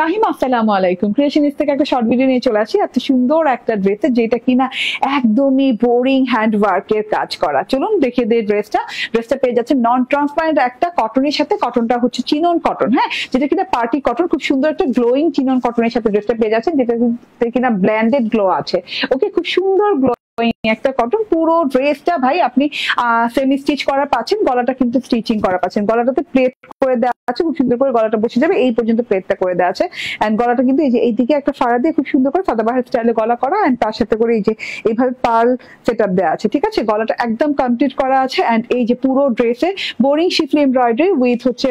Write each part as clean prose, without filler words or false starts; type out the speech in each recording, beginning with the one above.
রাহিম, আসসালামু আলাইকুম। ক্রিয়েশনিস্ট থেকে একটা শর্ট ভিডিও নিয়ে চলে আসি। এত সুন্দর একটা ড্রেস যেটা কিনা একদমই বোরিং হ্যান্ড ওয়ার্কের কাজ করা। চলুন দেখিয়ে দিই ড্রেসটা পেয়ে যাচ্ছে নন ট্রান্সপারেন্ট একটা কটনের সাথে। কটনটা হচ্ছে চিনন কটন, হ্যাঁ, যেটা কিনা পার্টি কটন। খুব সুন্দর একটা গ্লোয়িং চিনন কটনের সাথে ড্রেসটা পেয়ে যাচ্ছেন, যেটা কিনা ব্ল্যান্ডেড গ্লো আছে। ওকে, খুব সুন্দর গ্লো একটা কটন। পুরো ড্রেসটা ভাই আপনি সেমি স্টিচ করা পাচ্ছেন, গলাটা কিন্তু স্টিচিং করা পাচ্ছেন। গলাটাতে প্লেট করে দেওয়া আছে, খুব সুন্দর করে গলাটা বসে যাবে, এই পর্যন্ত প্লেটটা করে দেওয়া আছে। এন্ড গলাটা কিন্তু এই যে এইদিকে একটা ফাড়া দিয়ে খুব সুন্দর করে সাদাবাহার স্টাইলে গলা করা, এন্ড তার সাথে করে এই যে এইভাবে পার্ল সেটআপ দেওয়া আছে। ঠিক আছে, গলাটা একদম কমপ্লিট করা আছে। এন্ড এই যে পুরো ড্রেসে বোরিং শিফলি এমব্রয়ডারি উইথ হচ্ছে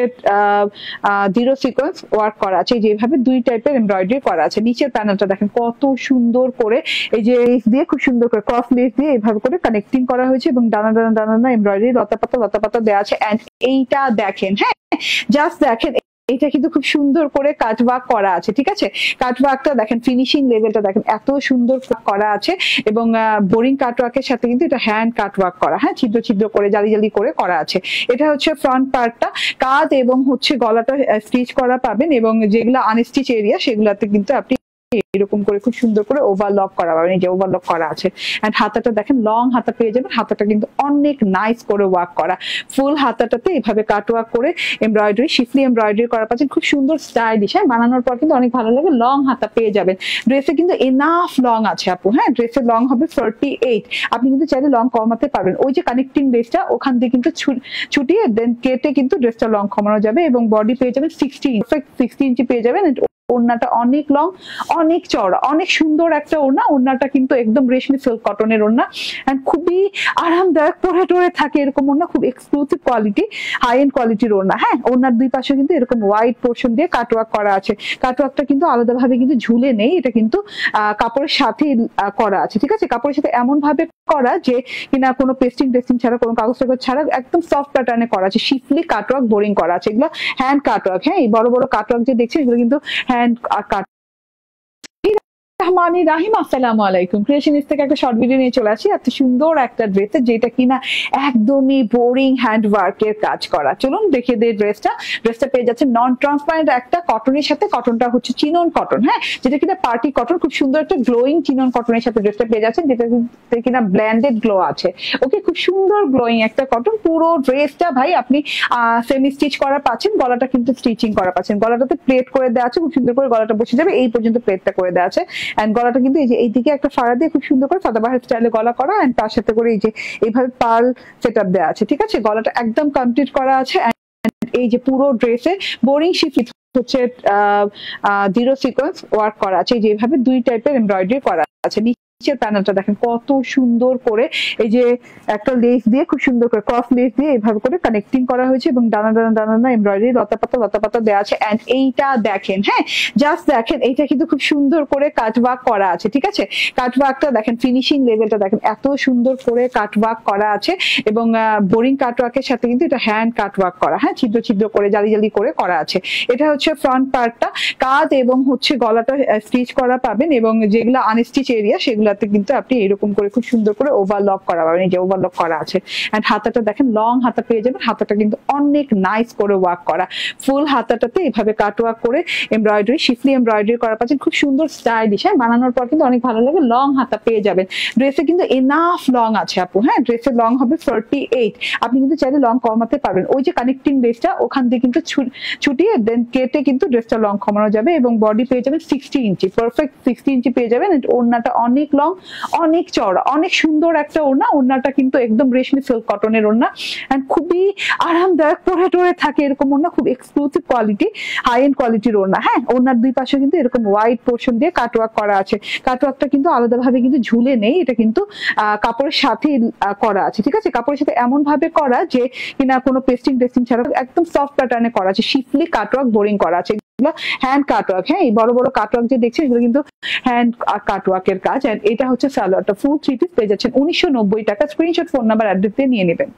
জিরো সিকোয়েন্স ওয়ার্ক করা আছে। এই যে এইভাবে দুই টাইপের এমব্রয়ডারি করা আছে। নিচের প্যানেলটা দেখেন কত সুন্দর করে এই যে লেস দিয়ে খুব সুন্দর করে ক্রস লেস দিয়ে এইভাবে করে কানেক্টিং করা হয়েছে, এবং দানা দানা দানা দানা এমব্রয়ডারি লতা পাতা দেওয়া আছে। এন্ড এইটা দেখেন, হ্যাঁ, জাস্ট দেখেন, এটা কিন্তু খুব সুন্দর করে কাটওয়ার্ক করা আছে। ঠিক আছে, কাটওয়ার্কটা দেখেন, ফিনিশিং লেভেলটা দেখেন, এত সুন্দর করা আছে। এবং বোরিং কাটওয়ার্কের সাথে কিন্তু এটা হ্যান্ড কাটওয়ার্ক করা, হ্যাঁ, ছিদ্র ছিদ্র করে জালি জালি করে করা আছে। এটা হচ্ছে ফ্রন্ট পার্টটা, কাঁধ এবং হচ্ছে গলাটা স্টিচ করা পাবেন, এবং যেগুলো আনস্টিচ এরিয়া সেগুলাতে কিন্তু আপনি এরকম করে খুব সুন্দর করে ওভারলক করা পাবেন। এই যে ওভারলক করা আছে। এন্ড হাতাটা দেখেন, লং হাতা পেয়ে যাবেন। হাতাটা কিন্তু অনেক নাইস করে ওয়ার্ক করা। ফুল হাতাটাতে এইভাবে কাটওয়ার্ক করে এমব্রয়ডারি, শিফলি এমব্রয়ডারি করা পাচ্ছেন, খুব সুন্দর স্টাইলিশ। হ্যাঁ, বানানোর পর কিন্তু অনেক ভালো লাগে। লং হাতা পেয়ে যাবেন। ড্রেসে কিন্তু এনাফ লং আছে আপু, হ্যাঁ, ড্রেসের লং হবে 48। আপনি কিন্তু চাইলে লং কমাতে পারবেন। ওই যে কানেক্টিং ড্রেসটা ওখান দিয়ে কিন্তু ছুটিয়ে দেন কেটে কিন্তু ড্রেসটা লং কমানো যাবে, এবং বডি পেয়ে যাবেন 60 ইঞ্চি পেয়ে যাবেন। ওড়নাটা অনেক লং, অনেক চওড়া, অনেক সুন্দর একটা ওড়না। ওড়নাটা কিন্তু একদম রেশমি সিল্ক কটনের ওড়না, এন্ড খুবই আরামদায়ক, পরে টরে থাকে এরকম ওড়না। খুব এক্সক্লুসিভ কোয়ালিটি, হাই এন্ড কোয়ালিটির ওড়না। হ্যাঁ, ওড়নার দুই পাশে কিন্তু এরকম হোয়াইট পোর্শন দিয়ে কাটওয়ার্ক করা আছে। কাটওয়ার্কটা কিন্তু আলাদাভাবে কিন্তু ঝুলে নেই, এটা কিন্তু কাপড়ের সাথে করা আছে। ঠিক আছে, কাপড়ের সাথে এমন ভাবে করা যে কিনা কোনো পেস্টিং ছাড়া, কোনো কাগজ টাগজ ছাড়া একদম সফট প্যাটার্নে করা আছে। শিফলি কাটওয়ার্ক বোরিং করা আছে। এগুলো হ্যান্ড কাটওয়ার্ক। হ্যাঁ, এই বড় বড় কাটওয়ার্ক যে দেখছেন এগুলো কিন্তু হ্যান্ড কাট। রাহিম, আসসালামু আলাইকুম। ক্রিয়েশনিস্ট থেকে একটা শর্ট ভিডিও নিয়ে চলে আসি। এত সুন্দর একটা ড্রেস যেটা কিনা একদমই বোরিং হ্যান্ড ওয়ার্কের কাজ করা। চলুন দেখিয়ে দিই ড্রেসটা পেয়ে যাচ্ছে নন ট্রান্সপারেন্ট একটা কটনের সাথে। কটনটা হচ্ছে চিনন কটন, হ্যাঁ, যেটা কিনা পার্টি কটন। খুব সুন্দর একটা গ্লোয়িং চিনন কটনের সাথে ড্রেসটা পেয়ে যাচ্ছেন, যেটা কিনা ব্ল্যান্ডেড গ্লো আছে। ওকে, খুব সুন্দর গ্লোয়িং একটা কটন। পুরো ড্রেসটা ভাই আপনি সেমি স্টিচ করা পাচ্ছেন, গলাটা কিন্তু স্টিচিং করা পাচ্ছেন। গলাটাতে প্লেট করে দেওয়া আছে, খুব সুন্দর করে গলাটা বসে যাবে, এই পর্যন্ত প্লেটটা করে দেওয়া আছে। এন্ড গলাটা কিন্তু এই যে এইদিকে একটা ফাড়া দিয়ে খুব সুন্দর করে সাদাবাহার স্টাইলে গলা করা, এন্ড তার সাথে করে এই যে এইভাবে পার্ল সেটআপ দেওয়া আছে। ঠিক আছে, গলাটা একদম কমপ্লিট করা আছে। এই যে পুরো ড্রেসে বোরিং শিফলি হচ্ছে জিরো সিকোয়েন্স ওয়ার্ক করা আছে। এই যে এইভাবে দুই টাইপের এমব্রয়ডারি করা আছে। নিচের প্যানেলটা দেখেন কত সুন্দর করে এই যে একটা লেস দিয়ে খুব সুন্দর করে ক্রস লেস দিয়ে এইভাবে করে কানেক্টিং করা হয়েছে, এবং দানা দানা দানা দানা এমব্রয়ডারি লতা পাতা দেওয়া আছে। এন্ড এইটা দেখেন, হ্যাঁ, জাস্ট দেখেন, এইটা কিন্তু খুব সুন্দর করে কাটওয়ার্ক করা আছে। ঠিক আছে, কাটওয়ার্কটা দেখেন, ফিনিশিং লেভেলটা দেখেন, এত সুন্দর করে কাটওয়ার্ক করা আছে। এবং বোরিং কাটওয়ার্কের সাথে কিন্তু এটা হ্যান্ড কাটওয়ার্ক করা, হ্যাঁ, ছিদ্র ছিদ্র করে জালি জালি করে করা আছে। এটা হচ্ছে ফ্রন্ট পার্টটা, কাঁধ এবং হচ্ছে গলাটা স্টিচ করা পাবেন, এবং যেগুলো আনস্টিচ এরিয়া সেগুলোতে কিন্তু আপনি এরকম করে খুব সুন্দর করে ওভারলক করা পাবেন। এই যে ওভারলক করা আছে। এন্ড হাতাটা দেখেন, লং হাতা পেয়ে যাবেন। হাতাটা কিন্তু অনেক নাইস করে ওয়ার্ক করা। ফুল হাতাটাতে এইভাবে কাটওয়ার্ক করে এমব্রয়ডারি, শিফলি এমব্রয়ডারি করা পাচ্ছেন, খুব সুন্দর স্টাইলিশ। হ্যাঁ, বানানোর পর কিন্তু অনেক ভালো লাগে। লং হাতা পেয়ে যাবেন। ড্রেসে কিন্তু এনাফ লং আছে আপু, হ্যাঁ, ড্রেসের লং হবে 48। আপনি কিন্তু চাইলে লং কমাতে পারবেন। ওই যে কানেক্টিং ড্রেসটা ওখান দিয়ে কিন্তু ছুটিয়ে দেন কেটে কিন্তু ড্রেসটা লং কমানো যাবে, এবং বডি পেয়ে যাবেন 60 ইঞ্চি, পারফেক্ট 60 ইঞ্চি পেয়ে যাবেন। ওড়নাটা অনেক লং, অনেক চওড়া, অনেক সুন্দর একটা ওড়না। ওড়নাটা কিন্তু একদম রেশমি সিল্ক কটনের ওড়না, এন্ড খুবই আরামদায়ক, পরে টরে থাকে এরকম ওড়না। খুব এক্সক্লুসিভ কোয়ালিটি, হাই এন্ড কোয়ালিটির ওড়না। হ্যাঁ, ওড়নার দুই পাশে কিন্তু এরকম হোয়াইট পোর্শন দিয়ে কাটওয়ার্ক করা আছে। কাটওয়ার্কটা কিন্তু আলাদাভাবে কিন্তু ঝুলে নেই, এটা কিন্তু কাপড়ের সাথে করা আছে। ঠিক আছে, কাপড়ের সাথে এমন ভাবে করা যে কিনা কোনো পেস্টিং ছাড়া একদম সফট প্যাটার্নে করা আছে। শিফলি কাটওয়ার্ক বোরিং করা আছে। Hand cutwork. হ্যাঁ, এই বড় বড় কাটওয়ার্ক যে দেখছেন এগুলো কিন্তু হ্যান্ড কাটওয়ার্কের কাজ। এটা হচ্ছে সালোয়ারটা ফুল 3 পিস পেয়ে যাচ্ছেন 1990 টাকা। স্ক্রিনশট, ফোন নাম্বার, অ্যাড্রেস দিয়ে নিয়ে নেবেন।